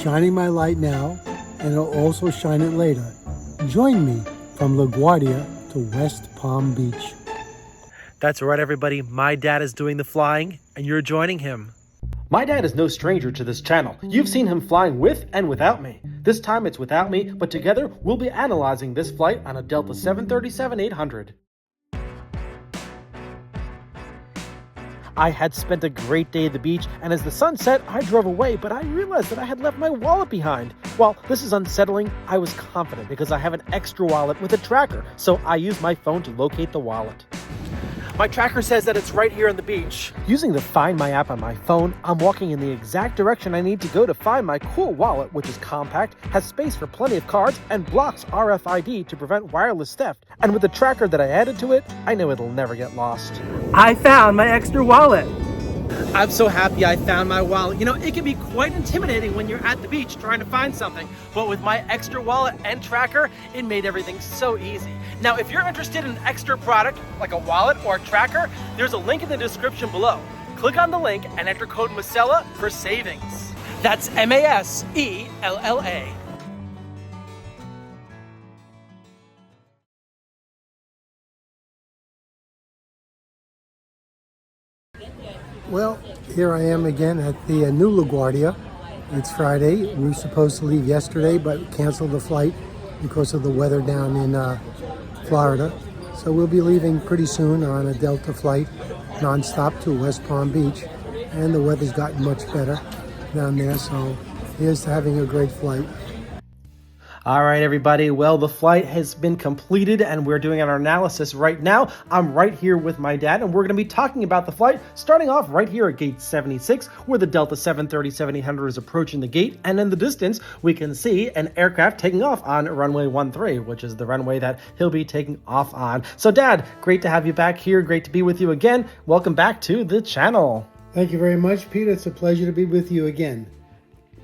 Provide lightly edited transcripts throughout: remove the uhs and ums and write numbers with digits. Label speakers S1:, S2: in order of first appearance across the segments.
S1: shining my light now, and it'll also shine it later. Join me from LaGuardia to West Palm Beach.
S2: That's right, everybody. My dad is doing the flying, and you're joining him. My dad is no stranger to this channel. You've seen him flying with and without me. This time it's without me, but together we'll be analyzing this flight on a Delta 737-800. I had spent a great day at the beach, and as the sun set, I drove away, but I realized that I had left my wallet behind. While this is unsettling, I was confident because I have an extra wallet with a tracker, so I used my phone to locate the wallet. My tracker says that it's right here on the beach. Using the Find My app on my phone, I'm walking in the exact direction I need to go to find my cool wallet, which is compact, has space for plenty of cards, and blocks RFID to prevent wireless theft. And with the tracker that I added to it, I know it'll never get lost. I found my extra wallet. I'm so happy I found my wallet. You know, it can be quite intimidating when you're at the beach trying to find something, but with my extra wallet and tracker, it made everything so easy. Now, if you're interested in an extra product, like a wallet or a tracker, there's a link in the description below. Click on the link and enter code Masella for savings. That's MASELLA.
S1: Well, here I am again at the new LaGuardia. It's Friday. We were supposed to leave yesterday, but canceled the flight because of the weather down in Florida. So we'll be leaving pretty soon on a Delta flight nonstop to West Palm Beach. And the weather's gotten much better down there, so here's to having a great flight.
S2: All right, everybody. Well, the flight has been completed and we're doing our analysis right now. I'm right here with my dad and we're going to be talking about the flight, starting off right here at gate 76, where the Delta 737-800 is approaching the gate. And in the distance, we can see an aircraft taking off on runway 13, which is the runway that he'll be taking off on. So, Dad, great to have you back here. Great to be with you again. Welcome back to the channel.
S1: Thank you very much, Peter. It's a pleasure to be with you again.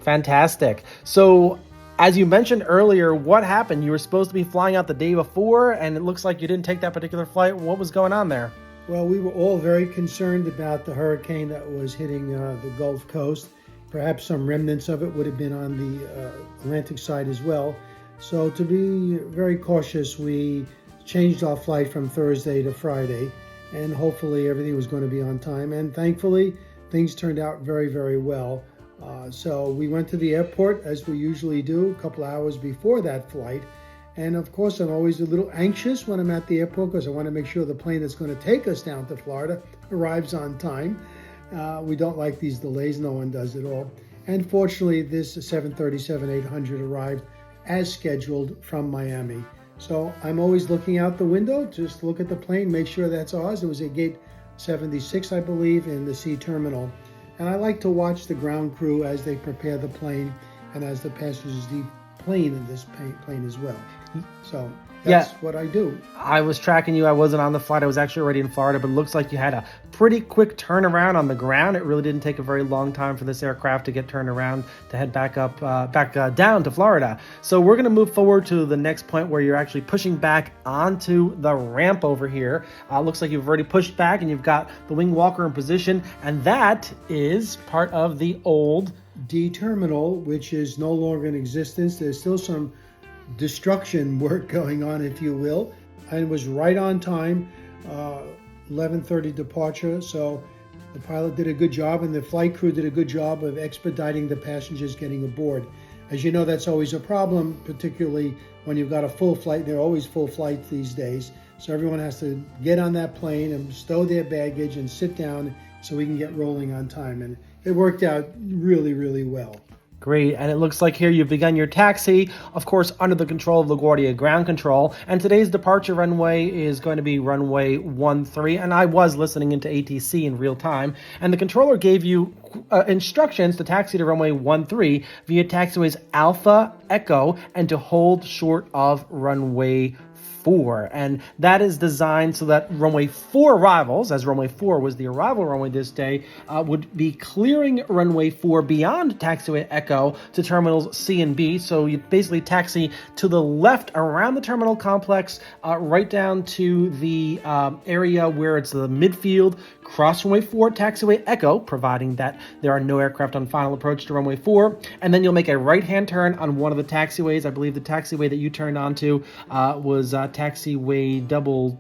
S2: Fantastic. So, as you mentioned earlier, what happened? You were supposed to be flying out the day before, and it looks like you didn't take that particular flight. What was going on there?
S1: Well, we were all very concerned about the hurricane that was hitting the Gulf Coast. Perhaps some remnants of it would have been on the Atlantic side as well. So to be very cautious, we changed our flight from Thursday to Friday, and hopefully everything was going to be on time. And thankfully, things turned out very, very well. So we went to the airport, as we usually do, a couple hours before that flight. And of course, I'm always a little anxious when I'm at the airport because I want to make sure the plane that's going to take us down to Florida arrives on time. We don't like these delays. No one does at all. And fortunately, this 737-800 arrived as scheduled from Miami. So I'm always looking out the window, just look at the plane, make sure that's ours. It was at gate 76, I believe, in the C terminal. And I like to watch the ground crew as they prepare the plane and as the passengers deplane in this plane as well. So that's what I do.
S2: I was tracking you. I wasn't on the flight. I was actually already in Florida, but it looks like you had a pretty quick turnaround on the ground. It really didn't take a very long time for this aircraft to get turned around to head back down to Florida. So we're going to move forward to the next point where you're actually pushing back onto the ramp over here. Looks like you've already pushed back and you've got the wing walker in position, and that is part of the old
S1: D terminal, which is no longer in existence. There's still some destruction work going on, if you will, and it was right on time, 11:30 departure. So the pilot did a good job and the flight crew did a good job of expediting the passengers getting aboard. As you know, that's always a problem, particularly when you've got a full flight. There are always full flights these days, so everyone has to get on that plane and stow their baggage and sit down so we can get rolling on time. And it worked out really, really well.
S2: Great, and it looks like here you've begun your taxi, of course, under the control of LaGuardia Ground Control, and today's departure runway is going to be runway 13, and I was listening into ATC in real time, and the controller gave you instructions to taxi to runway 13 via taxiways Alpha, Echo, and to hold short of runway 4, and that is designed so that runway 4 arrivals, as runway 4 was the arrival runway this day, would be clearing runway 4 beyond taxiway Echo Echo to terminals C and B. So you basically taxi to the left around the terminal complex, right down to the area where it's the midfield, cross runway 4, taxiway Echo, providing that there are no aircraft on final approach to runway 4, and then you'll make a right-hand turn on one of the taxiways. I believe the taxiway that you turned onto was taxiway double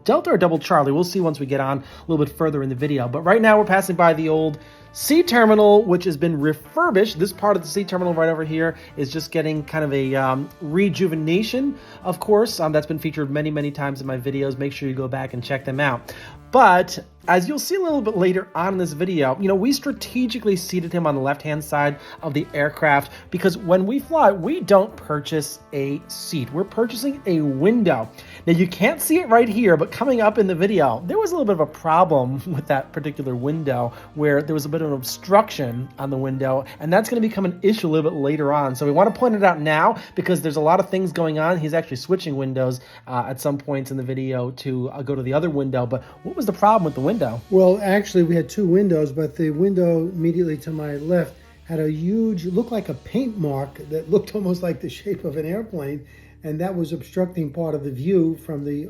S2: Delta or double Charlie. We'll see once we get on a little bit further in the video. But right now we're passing by the old C terminal, which has been refurbished. This part of the C terminal right over here is just getting kind of a rejuvenation, of course. That's been featured many, many times in my videos. Make sure you go back and check them out. But as you'll see a little bit later on in this video, we strategically seated him on the left-hand side of the aircraft because when we fly, we don't purchase a seat. We're purchasing a window. Now, you can't see it right here, but coming up in the video, there was a little bit of a problem with that particular window where there was a bit of an obstruction on the window, and that's going to become an issue a little bit later on. So we want to point it out now because there's a lot of things going on. He's actually switching windows at some points in the video to go to the other window. But what was the problem with the window?
S1: Well, actually, we had two windows, but the window immediately to my left had a huge, looked like a paint mark that looked almost like the shape of an airplane, and that was obstructing part of the view from the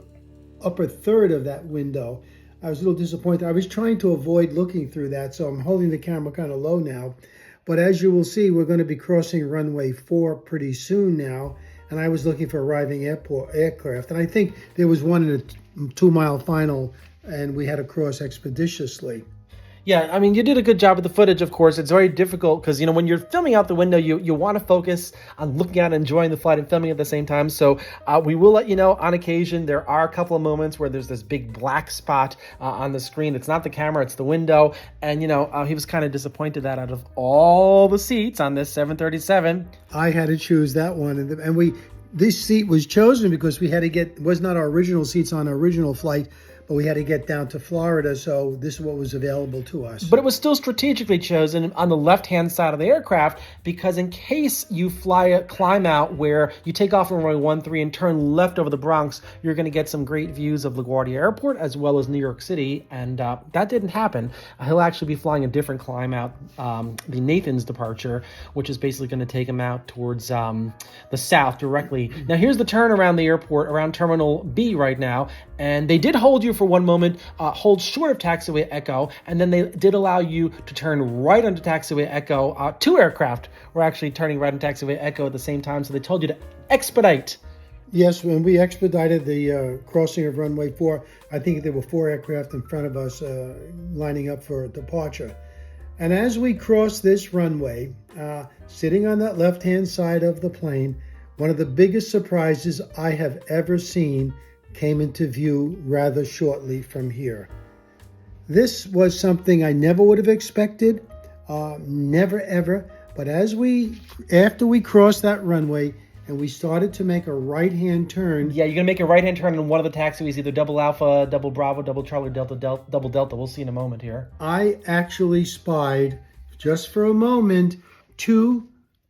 S1: upper third of that window. I was a little disappointed. I was trying to avoid looking through that, so I'm holding the camera kind of low now. But as you will see, we're going to be crossing runway 4 pretty soon now, and I was looking for arriving aircraft, and I think there was one in a 2-mile final, and we had to cross expeditiously.
S2: Yeah, I mean, you did a good job with the footage, of course. It's very difficult because, when you're filming out the window, you want to focus on looking at and enjoying the flight and filming at the same time. So we will let you know on occasion there are a couple of moments where there's this big black spot on the screen. It's not the camera, it's the window. And, he was kind of disappointed that out of all the seats on this 737,
S1: I had to choose that one. And this seat was chosen because we had to was not our original seats on our original flight, but we had to get down to Florida, so this is what was available to us.
S2: But it was still strategically chosen on the left-hand side of the aircraft because in case you climb out where you take off from runway 13 and turn left over the Bronx, you're going to get some great views of LaGuardia Airport as well as New York City, and that didn't happen. He'll actually be flying a different climb out, the Nathan's departure, which is basically going to take him out towards the south directly. Now, here's the turn around the airport, around Terminal B right now, and they did hold you for one moment, hold short of taxiway Echo, and then they did allow you to turn right onto taxiway Echo. 2 aircraft were actually turning right on taxiway Echo at the same time, so they told you to expedite.
S1: Yes, when we expedited the crossing of runway 4, I think there were 4 aircraft in front of us lining up for departure. And as we crossed this runway, sitting on that left-hand side of the plane, one of the biggest surprises I have ever seen came into view rather shortly from here. This was something I never would have expected, never ever, but after we crossed that runway and we started to make a right-hand turn.
S2: Yeah, you're going to make a right-hand turn in one of the taxiways, either double Alpha, double Bravo, double Charlie, double Delta. We'll see in a moment here.
S1: I actually spied, just for a moment, 2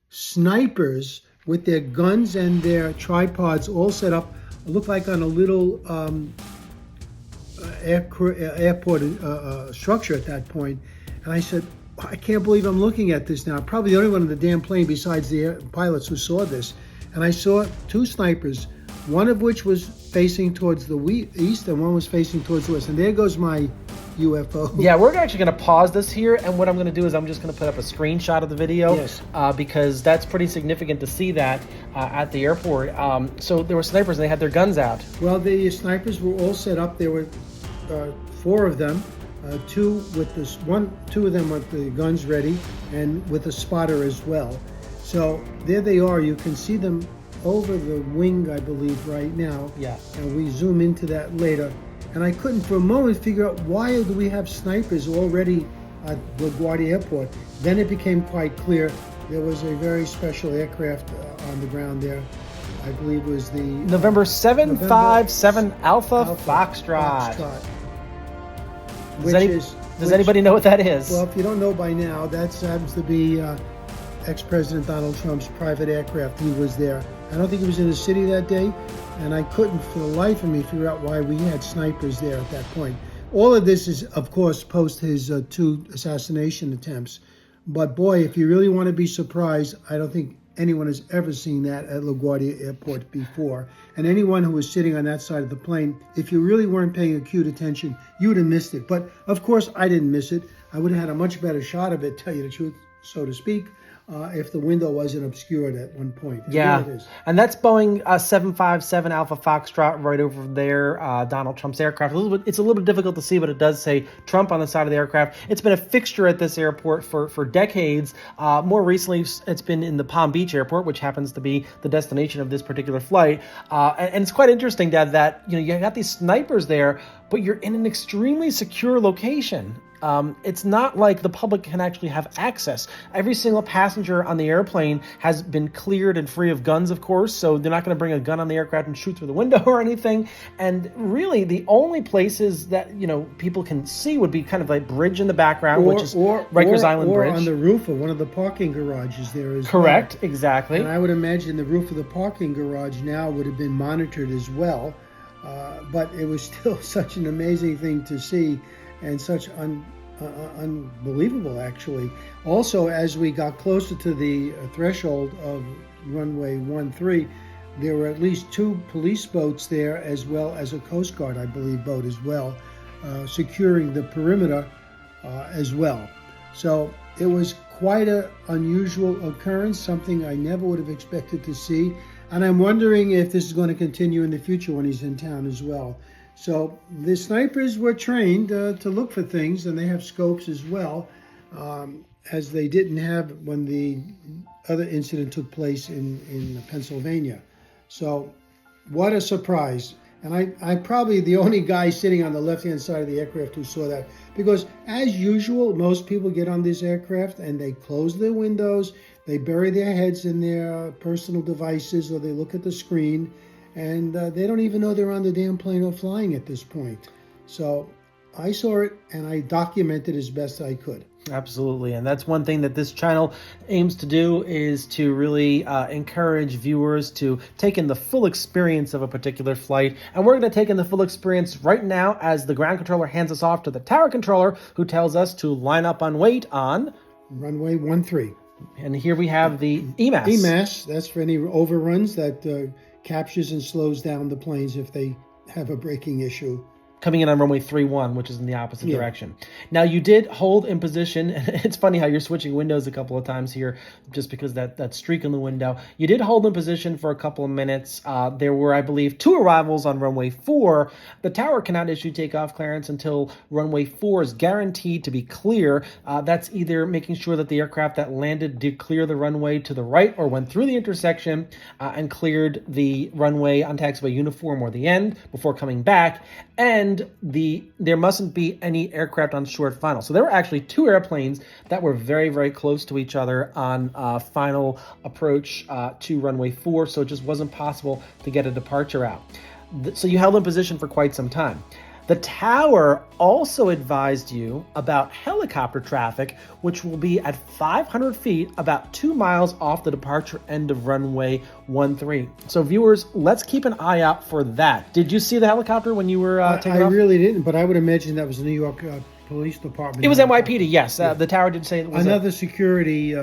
S1: snipers with their guns and their tripods all set up. Looked like on a little airport structure at that point. And I said, I can't believe I'm looking at this now. I'm probably the only one in the damn plane besides the pilots who saw this. And I saw 2 snipers, one of which was facing towards the east and one was facing towards the west. And there goes my UFO.
S2: Yeah, we're actually going to pause this here, and what I'm going to do is I'm just going to put up a screenshot of the video.
S1: Yes.
S2: Because that's pretty significant to see that at the airport. So there were snipers and they had their guns out.
S1: Well, the snipers were all set up. There were 4 of them, 2 of them with the guns ready and with a spotter as well. So there they are. You can see them over the wing, I believe, right now.
S2: Yeah.
S1: And we zoom into that later. And I couldn't for a moment figure out why do we have snipers already at LaGuardia Airport. Then it became quite clear there was a very special aircraft on the ground there. I believe it was the
S2: November 757 Alpha Foxtrot. Does anybody know what that is?
S1: Well, if you don't know by now, that happens to be ex-President Donald Trump's private aircraft. He was there. I don't think he was in the city that day, and I couldn't for the life of me figure out why we had snipers there at that point. All of this is, of course, post his 2 assassination attempts, But boy, if you really want to be surprised, I don't think anyone has ever seen that at LaGuardia Airport before. And anyone who was sitting on that side of the plane, if you really weren't paying acute attention, you would have missed it. But of course, I didn't miss it. I would have had a much better shot of it, tell you the truth, so to speak, if the window wasn't obscured at one point.
S2: Yeah,
S1: it is.
S2: And that's Boeing 757 Alpha Foxtrot right over there, Donald Trump's aircraft. It's a little bit difficult to see, but it does say Trump on the side of the aircraft. It's been a fixture at this airport for decades. More recently, it's been in the Palm Beach airport, which happens to be the destination of this particular flight. And it's quite interesting that you got these snipers there, but you're in an extremely secure location. It's not like the public can actually have access. Every single passenger on the airplane has been cleared and free of guns, of course, so they're not going to bring a gun on the aircraft and shoot through the window or anything. And really, the only places that, people can see would be kind of like bridge in the background, which is Rikers Island Bridge.
S1: Or on the roof of one of the parking garages there as
S2: Correct,
S1: well.
S2: exactly.
S1: And I would imagine the roof of the parking garage now would have been monitored as well. But it was still such an amazing thing to see, and such unbelievable, actually. Also, as we got closer to the threshold of runway 13, there were at least 2 police boats there, as well as a Coast Guard, I believe, boat as well, securing the perimeter as well. So it was quite an unusual occurrence, something I never would have expected to see. And I'm wondering if this is going to continue in the future when he's in town as well. So the snipers were trained to look for things, and they have scopes as well, as they didn't have when the other incident took place in Pennsylvania. So what a surprise. And I'm probably the only guy sitting on the left-hand side of the aircraft who saw that. Because as usual, most people get on this aircraft and they close their windows, they bury their heads in their personal devices, or they look at the screen, and they don't even know they're on the damn plane or flying at this point. So I saw it, and I documented as best I could.
S2: Absolutely. And that's one thing that this channel aims to do, is to really encourage viewers to take in the full experience of a particular flight. And we're going to take in the full experience right now as the ground controller hands us off to the tower controller, who tells us to line up on wait on
S1: runway 13.
S2: And here we have the EMAS.
S1: EMAS, that's for any overruns that captures and slows down the planes if they have a braking issue.
S2: Coming in on runway 31, which is in the opposite direction. Now, you did hold in position. It's funny how you're switching windows a couple of times here, just because that streak in the window. You did hold in position for a couple of minutes. There were, I believe, 2 arrivals on runway 4. The tower cannot issue takeoff clearance until runway 4 is guaranteed to be clear. That's either making sure that the aircraft that landed did clear the runway to the right, or went through the intersection and cleared the runway on taxiway uniform or the end before coming back. And there mustn't be any aircraft on short final. So there were actually 2 airplanes that were very, very close to each other on final approach to runway 4. So it just wasn't possible to get a departure out. So you held in position for quite some time. The tower also advised you about helicopter traffic, which will be at 500 feet, about 2 miles off the departure end of runway 13. So viewers, let's keep an eye out for that. Did you see the helicopter when you were taking off?
S1: I really didn't, but I would imagine that was the New York Police Department.
S2: It was NYPD, yes. The tower did say it was
S1: another security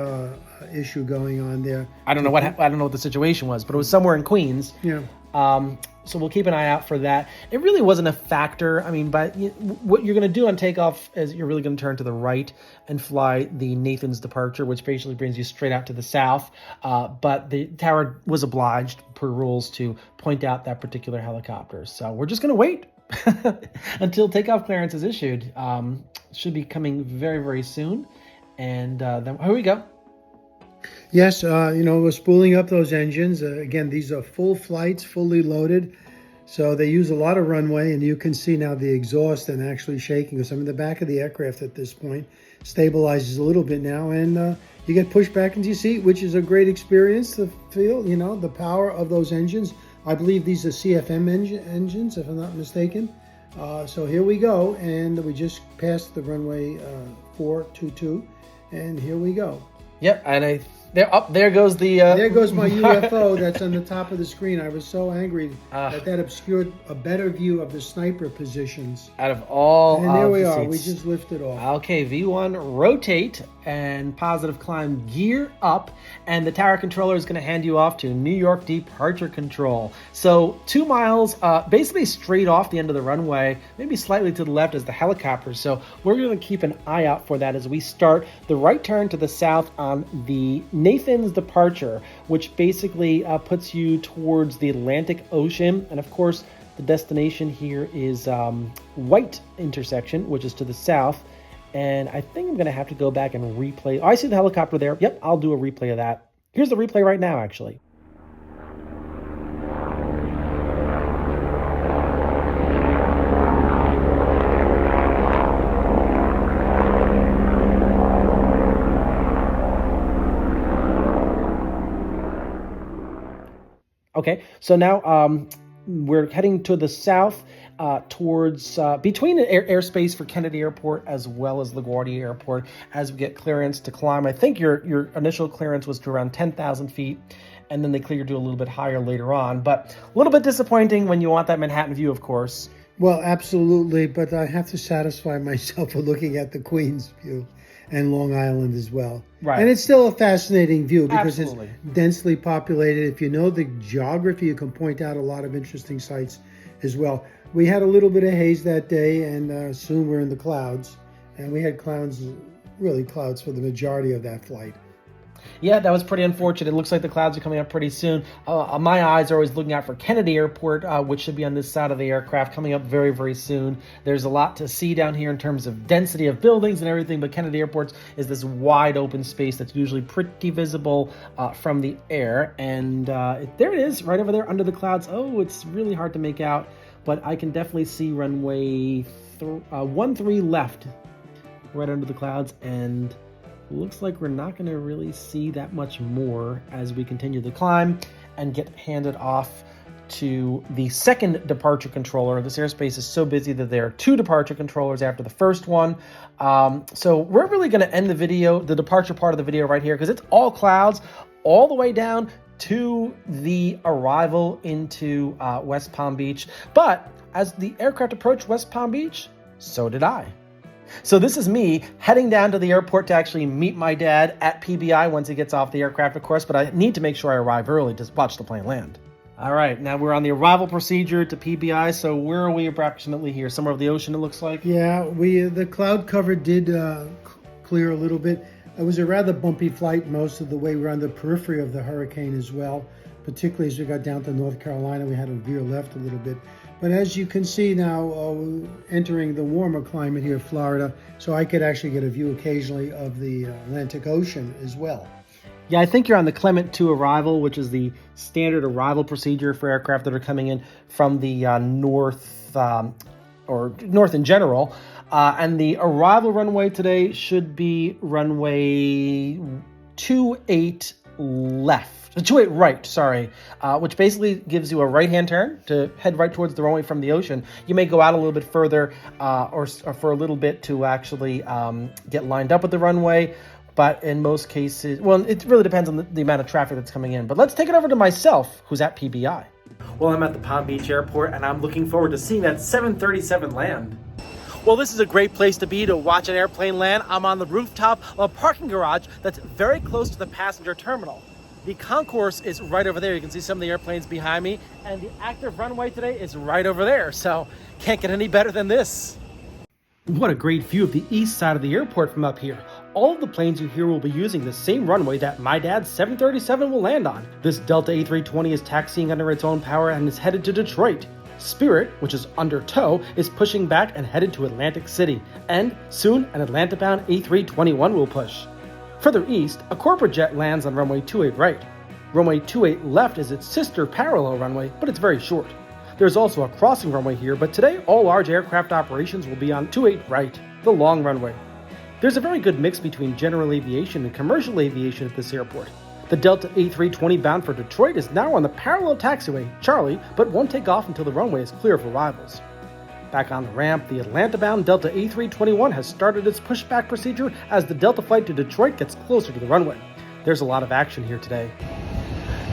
S1: issue going on there.
S2: I don't know what the situation was, but it was somewhere in Queens.
S1: Yeah.
S2: So we'll keep an eye out for that. It really wasn't a factor. I mean, but what you're going to do on takeoff is you're really going to turn to the right and fly the Nathan's departure, which basically brings you straight out to the south. But the tower was obliged, per rules, to point out that particular helicopter. So we're just going to wait until takeoff clearance is issued. Should be coming very, very soon. And then here we go.
S1: Yes, we're spooling up those engines. Again, these are full flights, fully loaded. So they use a lot of runway, and you can see now the exhaust and actually shaking. Some of the back of the aircraft at this point stabilizes a little bit now, and you get pushed back into your seat, which is a great experience to feel, the power of those engines. I believe these are CFM engines, if I'm not mistaken. So here we go, and we just passed the runway 422, and here we go.
S2: Yep, and There goes the...
S1: There goes my UFO that's on the top of the screen. I was so angry that obscured a better view of the sniper positions.
S2: Out of all
S1: And there we
S2: the
S1: are.
S2: seats.
S1: We just lifted off.
S2: Okay, V1, rotate and positive climb, gear up, and the tower controller is going to hand you off to New York departure control. So 2 miles, basically straight off the end of the runway, maybe slightly to the left is the helicopter. So we're going to keep an eye out for that as we start the right turn to the south on the Nathan's departure, which basically puts you towards the Atlantic Ocean. And of course, the destination here is White intersection, which is to the south. And I think I'm going to have to go back and replay. Oh, I see the helicopter there. Yep, I'll do a replay of that. Here's the replay right now, actually. Okay, so now we're heading to the south towards between airspace for Kennedy Airport as well as LaGuardia Airport as we get clearance to climb. I think your initial clearance was to around 10,000 feet, and then they cleared you a little bit higher later on. But a little bit disappointing when you want that Manhattan view, of course.
S1: Well, absolutely, but I have to satisfy myself with looking at the Queens view and Long Island as well.
S2: Right.
S1: And it's still a fascinating view because
S2: Absolutely.
S1: It's densely populated. If you know the geography, you can point out a lot of interesting sites as well. We had a little bit of haze that day, and soon we're in the clouds. And we had clouds for the majority of that flight.
S2: Yeah, that was pretty unfortunate. It looks like the clouds are coming up pretty soon. My eyes are always looking out for Kennedy Airport, which should be on this side of the aircraft, coming up very, very soon. There's a lot to see down here in terms of density of buildings and everything, but Kennedy Airport is this wide open space that's usually pretty visible from the air. And there it is, right over there under the clouds. Oh, it's really hard to make out, but I can definitely see runway 13 left, right under the clouds, and looks like we're not going to really see that much more as we continue to climb and get handed off to the second departure controller. This airspace is so busy that there are 2 departure controllers after the first one. So we're really going to end the video, the departure part of the video right here, because it's all clouds all the way down to the arrival into West Palm Beach. But as the aircraft approached West Palm Beach, so did I. So this is me heading down to the airport to actually meet my dad at PBI once he gets off the aircraft, of course, but I need to make sure I arrive early to watch the plane land. All right, now we're on the arrival procedure to PBI, so where are we approximately here? Somewhere over the ocean, it looks like?
S1: Yeah, the cloud cover did clear a little bit. It was a rather bumpy flight most of the way. We were on the periphery of the hurricane as well, particularly as we got down to North Carolina. We had to veer left a little bit. But as you can see now, entering the warmer climate here, Florida, so I could actually get a view occasionally of the Atlantic Ocean as well.
S2: Yeah, I think you're on the Clement 2 arrival, which is the standard arrival procedure for aircraft that are coming in from the north in general. And the arrival runway today should be runway 28 left. 28 right, sorry, which basically gives you a right-hand turn to head right towards the runway from the ocean. You may go out a little bit further or for a little bit to actually get lined up with the runway. But in most cases, well, it really depends on the amount of traffic that's coming in. But let's take it over to myself, who's at PBI. Well, I'm at the Palm Beach Airport, and I'm looking forward to seeing that 737 land. Well, this is a great place to be to watch an airplane land. I'm on the rooftop of a parking garage that's very close to the passenger terminal. The concourse is right over there. You can see some of the airplanes behind me, and the active runway today is right over there. So can't get any better than this. What a great view of the east side of the airport from up here. All of the planes you hear will be using the same runway that my dad's 737 will land on. This Delta A320 is taxiing under its own power and is headed to Detroit. Spirit, which is under tow, is pushing back and headed to Atlantic City. And soon, an Atlanta-bound A321 will push. Further east, a corporate jet lands on runway 28 right. Runway 28 left is its sister parallel runway, but it's very short. There's also a crossing runway here, but today all large aircraft operations will be on 28 right, the long runway. There's a very good mix between general aviation and commercial aviation at this airport. The Delta A320 bound for Detroit is now on the parallel taxiway, Charlie, but won't take off until the runway is clear of arrivals. Back on the ramp, the Atlanta-bound Delta A321 has started its pushback procedure as the Delta flight to Detroit gets closer to the runway. There's a lot of action here today.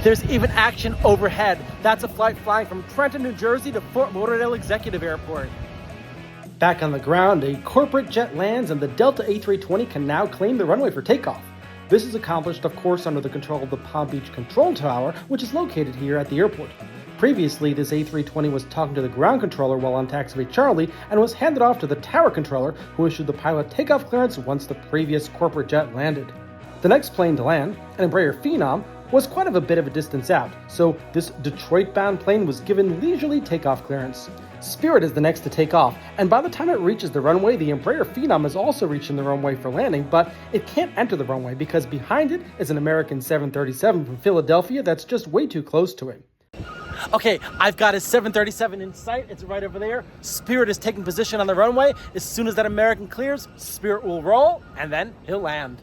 S2: There's even action overhead. That's a flight flying from Trenton, New Jersey to Fort Lauderdale Executive Airport. Back on the ground, a corporate jet lands and the Delta A320 can now claim the runway for takeoff. This is accomplished, of course, under the control of the Palm Beach Control Tower, which is located here at the airport. Previously, this A320 was talking to the ground controller while on taxiway Charlie and was handed off to the tower controller, who issued the pilot takeoff clearance once the previous corporate jet landed. The next plane to land, an Embraer Phenom, was quite a bit of a distance out, so this Detroit-bound plane was given leisurely takeoff clearance. Spirit is the next to take off, and by the time it reaches the runway, the Embraer Phenom is also reaching the runway for landing, but it can't enter the runway because behind it is an American 737 from Philadelphia that's just way too close to it. Okay, I've got his 737 in sight. It's right over there. Spirit is taking position on the runway. As soon as that American clears, Spirit will roll, and then he'll land.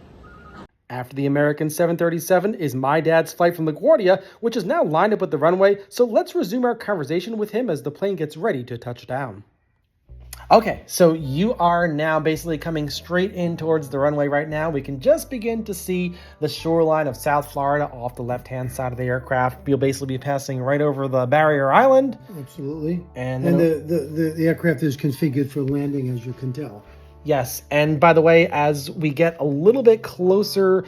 S2: After the American 737 is my dad's flight from LaGuardia, which is now lined up with the runway, so let's resume our conversation with him as the plane gets ready to touch down. Okay, so you are now basically coming straight in towards the runway right now. We can just begin to see the shoreline of South Florida off the left-hand side of the aircraft. You'll basically be passing right over the barrier island.
S1: Absolutely.
S2: And
S1: the aircraft is configured for landing, as you can tell.
S2: Yes, and by the way, as we get a little bit closer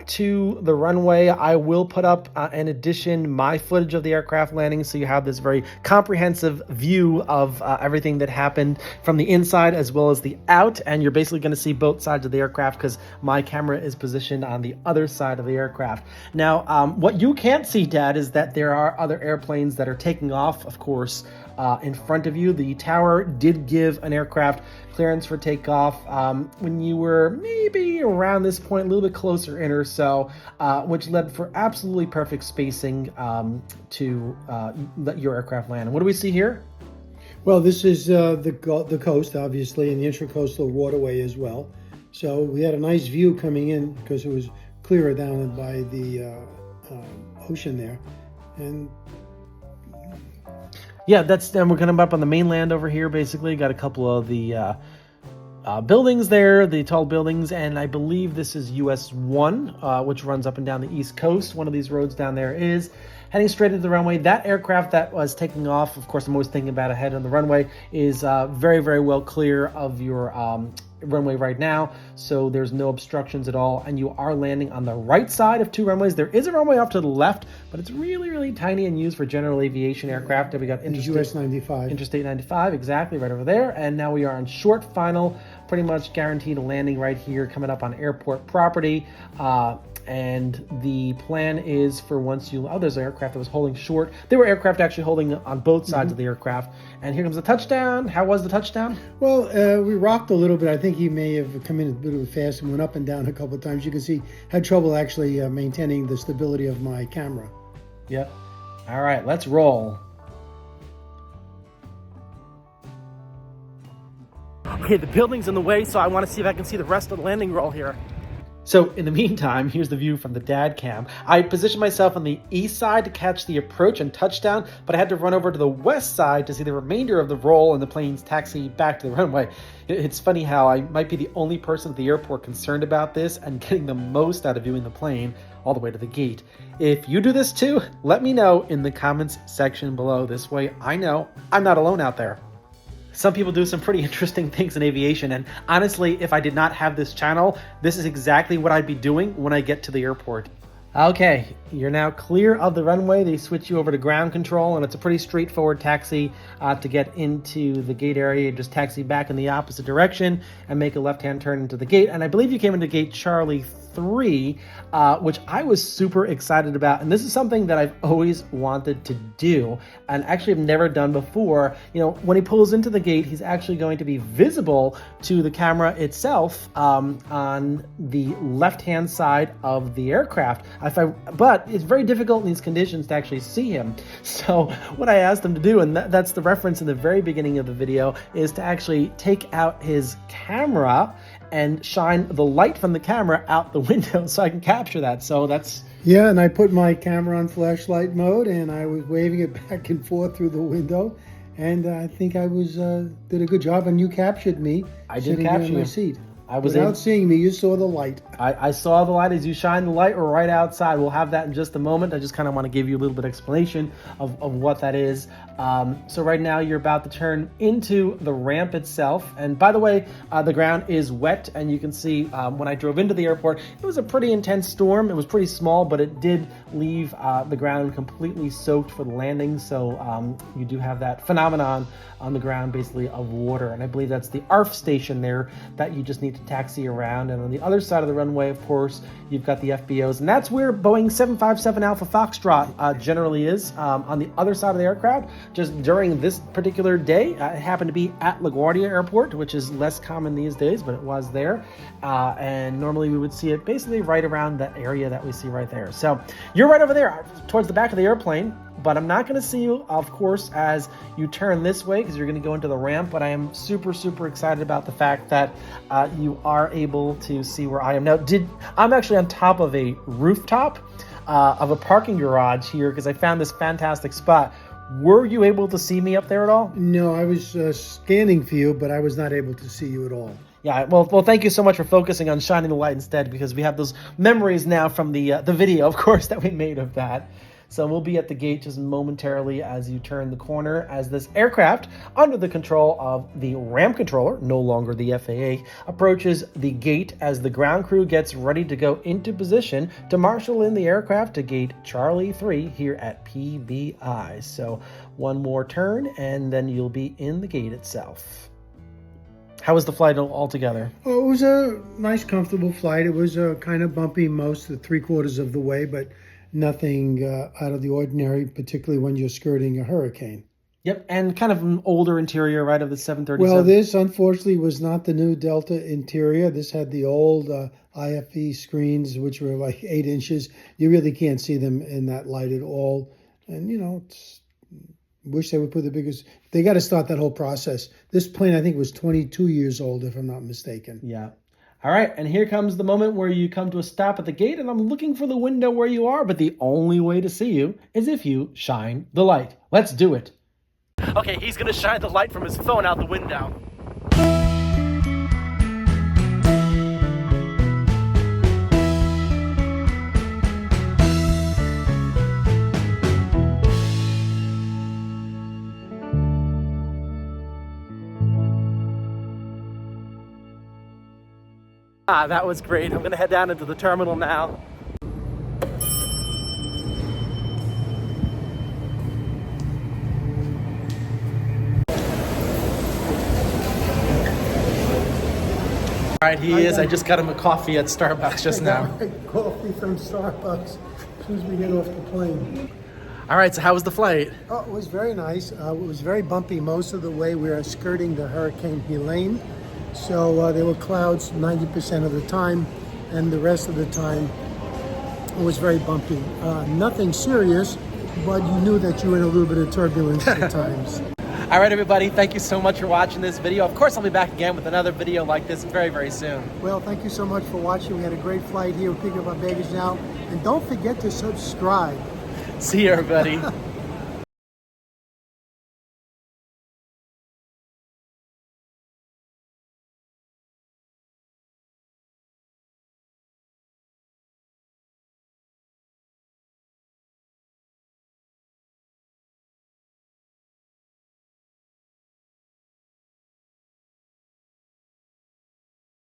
S2: to the runway, I will put up, in addition, my footage of the aircraft landing, so you have this very comprehensive view of everything that happened from the inside as well as the out, and you're basically going to see both sides of the aircraft because my camera is positioned on the other side of the aircraft. Now, what you can't see, Dad, is that there are other airplanes that are taking off, of course, in front of you. The tower did give an aircraft clearance for takeoff when you were maybe around this point, a little bit closer in or so, which led for absolutely perfect spacing to let your aircraft land. And what do we see here?
S1: Well, this is the coast, obviously, and the intracoastal waterway as well. So we had a nice view coming in because it was clearer down by the ocean there. And
S2: yeah, we're coming up on the mainland over here, basically. Got a couple of the buildings there, the tall buildings, and I believe this is US 1, which runs up and down the East Coast. One of these roads down there is heading straight into the runway. That aircraft that was taking off, of course, I'm always thinking about ahead on the runway, is very, very well clear of your runway right now, so there's no obstructions at all, and you are landing on the right side of two runways. There is a runway off to the left, but it's really, really tiny and used for general aviation aircraft. We got
S1: US 95.
S2: Interstate 95, exactly, right over there, and now we are on short final, pretty much guaranteed landing right here, coming up on airport property. And the plan is for once you... Oh, there's an aircraft that was holding short. There were aircraft actually holding on both sides of the aircraft. And here comes the touchdown. How was the touchdown?
S1: Well, we rocked a little bit. I think he may have come in a little fast and went up and down a couple of times. You can see, had trouble actually maintaining the stability of my camera.
S2: Yep. All right, let's roll. Okay, the building's in the way, so I want to see if I can see the rest of the landing roll here. So in the meantime, here's the view from the dad cam. I positioned myself on the east side to catch the approach and touchdown, but I had to run over to the west side to see the remainder of the roll and the plane's taxi back to the runway. It's funny how I might be the only person at the airport concerned about this and getting the most out of viewing the plane all the way to the gate. If you do this too, let me know in the comments section below. This way I know I'm not alone out there. Some people do some pretty interesting things in aviation, and honestly, if I did not have this channel, this is exactly what I'd be doing when I get to the airport. Okay, you're now clear of the runway. They switch you over to ground control, and it's a pretty straightforward taxi to get into the gate area. You just taxi back in the opposite direction and make a left-hand turn into the gate. And I believe you came into gate Charlie 3, which I was super excited about. And this is something that I've always wanted to do and actually have never done before. You know, when he pulls into the gate, he's actually going to be visible to the camera itself on the left-hand side of the aircraft. But it's very difficult in these conditions to actually see him. So what I asked him to do, and that's the reference in the very beginning of the video, is to actually take out his camera and shine the light from the camera out the window so I can capture that. So that's...
S1: Yeah, and I put my camera on flashlight mode and I was waving it back and forth through the window. And I think I was did a good job, and you captured me.
S2: I did capture
S1: in my seat.
S2: I was
S1: Without seeing me, you saw the light.
S2: I saw the light as you shine the light right outside. We'll have that in just a moment. I just kind of want to give you a little bit of explanation of what that is. So right now you're about to turn into the ramp itself. And by the way, the ground is wet, and you can see when I drove into the airport, it was a pretty intense storm. It was pretty small, but it did leave the ground completely soaked for the landing. So you do have that phenomenon on the ground, basically, of water. And I believe that's the ARF station there that you just need to taxi around. And on the other side of the runway, of course, you've got the FBOs. And that's where Boeing 757 Alpha Foxtrot generally is, on the other side of the aircraft. Just during this particular day, it happened to be at LaGuardia Airport, which is less common these days, but it was there. And normally we would see it basically right around that area that we see right there. So you're right over there towards the back of the airplane. But I'm not going to see you, of course, as you turn this way, because you're going to go into the ramp. But I am super, super excited about the fact that you are able to see where I am now. I'm actually on top of a rooftop of a parking garage here, because I found this fantastic spot. Were you able to see me up there at all?
S1: No, I was scanning for you, but I was not able to see you at all.
S2: Yeah, well, thank you so much for focusing on shining the light instead, because we have those memories now from the video, of course, that we made of that. So we'll be at the gate just momentarily as you turn the corner, as this aircraft, under the control of the ramp controller, no longer the FAA, approaches the gate as the ground crew gets ready to go into position to marshal in the aircraft to gate Charlie 3 here at PBI. So one more turn, and then you'll be in the gate itself. How was the flight altogether?
S1: Oh, it was a nice, comfortable flight. It was kind of bumpy most of 3/4 of the way, but nothing out of the ordinary, particularly when you're skirting a hurricane.
S2: Yep, and kind of an older interior, right, of the 737.
S1: Well, this, unfortunately, was not the new Delta interior. This had the old IFE screens, which were like 8 inches. You really can't see them in that light at all. And, wish they would put the biggest... They got to start that whole process. This plane, I think, was 22 years old, if I'm not mistaken.
S2: Yeah. All right, and here comes the moment where you come to a stop at the gate, and I'm looking for the window where you are, but the only way to see you is if you shine the light. Let's do it. Okay, he's going to shine the light from his phone out the window. That was great. I'm going to head down into the terminal now. All right, he is. I just got him a coffee at Starbucks just now.
S1: Coffee from Starbucks as soon as we get off the plane.
S2: All right, so how was the flight?
S1: Oh, it was very nice. It was very bumpy most of the way. We were skirting the Hurricane Helene. So there were clouds 90% of the time, and the rest of the time it was very bumpy. Nothing serious, but you knew that you were in a little bit of turbulence at times.
S2: All right, everybody, thank you so much for watching this video. Of course, I'll be back again with another video like this very, very soon.
S1: Well, thank you so much for watching. We had a great flight here. We're picking up our baggage now. And don't forget to subscribe.
S2: See you, everybody.